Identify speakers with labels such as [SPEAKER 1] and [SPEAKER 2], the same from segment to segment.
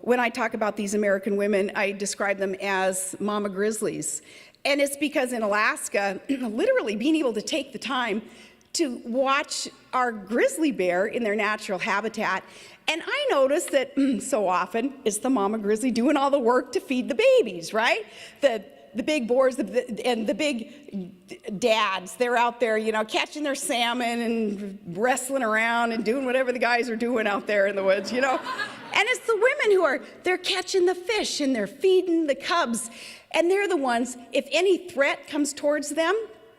[SPEAKER 1] when I talk about these American women, I describe them as mama grizzlies. And it's because in Alaska, literally being able to take the time to watch our grizzly bear in their natural habitat. And I notice that so often it's the mama grizzly doing all the work to feed the babies, right? The big boars and the big dads, they're out there, you know, catching their salmon and wrestling around and doing whatever the guys are doing out there in the woods, you know? And it's the women they're catching the fish and they're feeding the cubs. And they're the ones, if any threat comes towards them,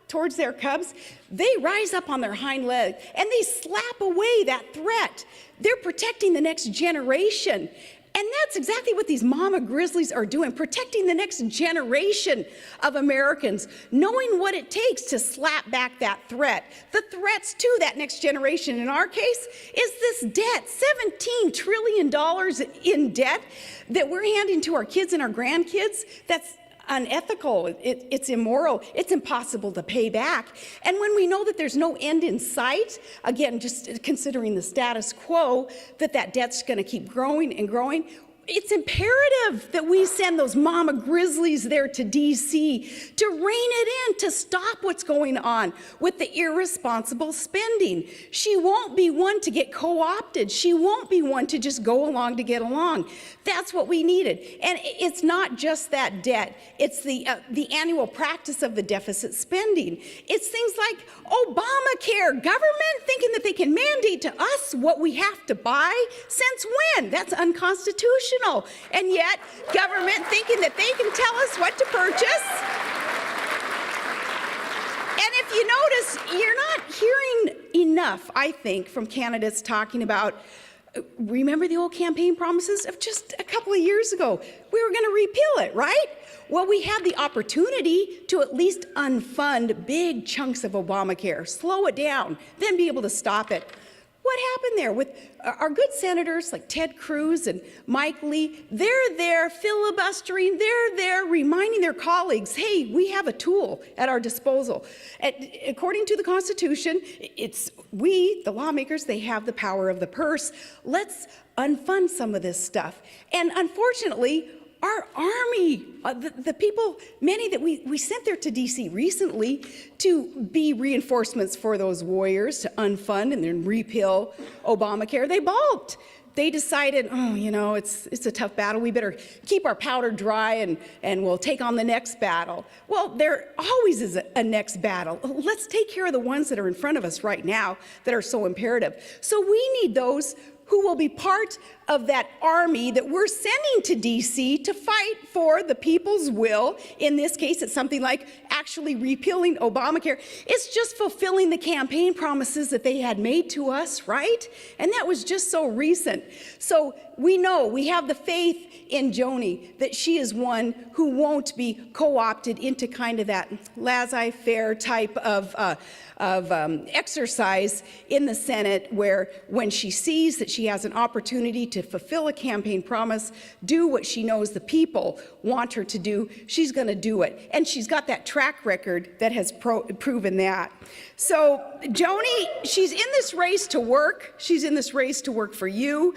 [SPEAKER 1] towards their cubs, they rise up on their hind legs and they slap away that threat. They're protecting the next generation. And that's exactly what these mama grizzlies are doing, protecting the next generation of Americans, knowing what it takes to slap back that threat. The threats to that next generation in our case is this debt, $17 trillion in debt that we're handing to our kids and our grandkids. That's unethical, it's immoral, it's impossible to pay back. And when we know that there's no end in sight, again, just considering the status quo, that debt's gonna keep growing and growing, it's imperative that we send those mama grizzlies there to DC to rein it in, to stop what's going on with the irresponsible spending. She won't be one to get co-opted. She won't be one to just go along to get along. That's what we needed. And it's not just that debt. It's the annual practice of the deficit spending. It's things like Obamacare, government thinking that they can mandate to us what we have to buy. Since when? That's unconstitutional. And yet, government thinking that they can tell us what to purchase. And if you notice, you're not hearing enough, I think, from candidates talking about, remember the old campaign promises of just a couple of years ago? We were going to repeal it, right? Well, we had the opportunity to at least unfund big chunks of Obamacare, slow it down, then be able to stop it. What happened there with our good senators like Ted Cruz and Mike Lee? They're there filibustering, they're there reminding their colleagues, hey, we have a tool at our disposal. According to the Constitution, it's we, the lawmakers, they have the power of the purse. Let's unfund some of this stuff. And unfortunately, our army, the people, many that we sent there to DC recently to be reinforcements for those warriors to unfund and then repeal Obamacare, they balked. They decided, oh, you know, it's a tough battle. We better keep our powder dry and we'll take on the next battle. Well, there always is a next battle. Let's take care of the ones that are in front of us right now that are so imperative. So we need those who will be part of that army that we're sending to DC to fight for the people's will. In this case, it's something like actually repealing Obamacare. It's just fulfilling the campaign promises that they had made to us, right? And that was just so recent. So we know, we have the faith in Joni that she is one who won't be co-opted into kind of that laissez-faire type of exercise in the Senate, where when she sees that she has an opportunity to fulfill a campaign promise, do what she knows the people want her to do, she's going to do it. And she's got that track record that has proven that. So Joni, she's in this race to work. She's in this race to work for you.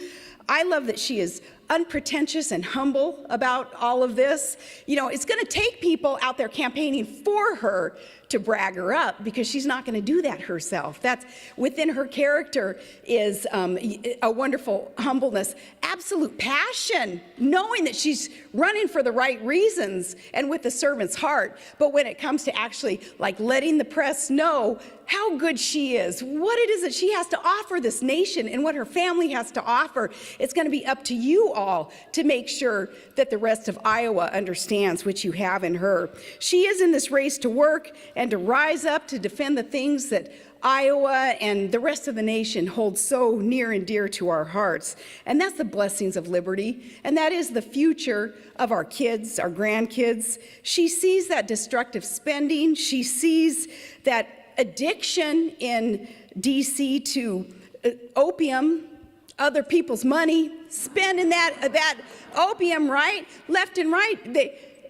[SPEAKER 1] I love that she is unpretentious and humble about all of this. You know, it's going to take people out there campaigning for her to brag her up, because she's not going to do that herself. That's within her character is a wonderful humbleness, absolute passion, knowing that she's running for the right reasons and with the servant's heart. But when it comes to actually like letting the press know how good she is, what it is that she has to offer this nation and what her family has to offer, it's going to be up to you all to make sure that the rest of Iowa understands what you have in her. She is in this race to work and to rise up to defend the things that Iowa and the rest of the nation hold so near and dear to our hearts. And that's the blessings of liberty. And that is the future of our kids, our grandkids. She sees that destructive spending. She sees that addiction in DC to opium, other people's money, spending that opium, right, left and right.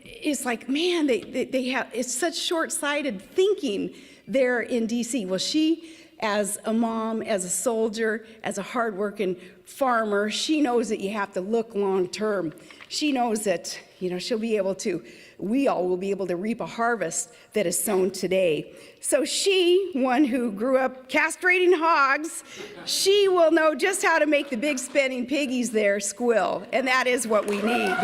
[SPEAKER 1] It's like, man, they have, it's such short-sighted thinking there in DC. Well, she, as a mom, as a soldier, as a hard-working farmer. She knows that you have to look long term. She knows that, she'll be able to, we all will be able to reap a harvest that is sown today. So she, one who grew up castrating hogs, she will know just how to make the big spending piggies there squill, and that is what we need.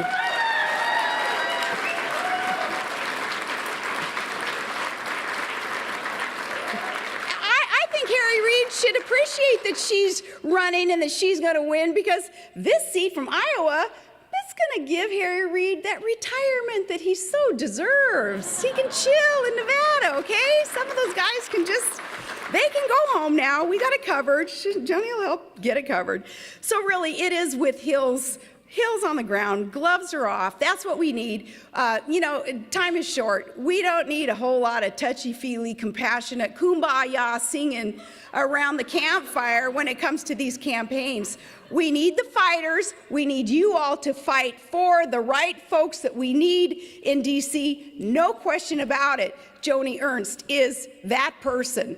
[SPEAKER 1] Should appreciate that she's running and that she's going to win, because this seat from Iowa, that's going to give Harry Reid that retirement that he so deserves. He can chill in Nevada, okay? Some of those guys they can go home now. We got it covered. Joni will help get it covered. So really, it is with heels on the ground, gloves are off. That's what we need. Time is short. We don't need a whole lot of touchy-feely, compassionate kumbaya singing around the campfire when it comes to these campaigns. We need the fighters. We need you all to fight for the right folks that we need in D.C. No question about it. Joni Ernst is that person.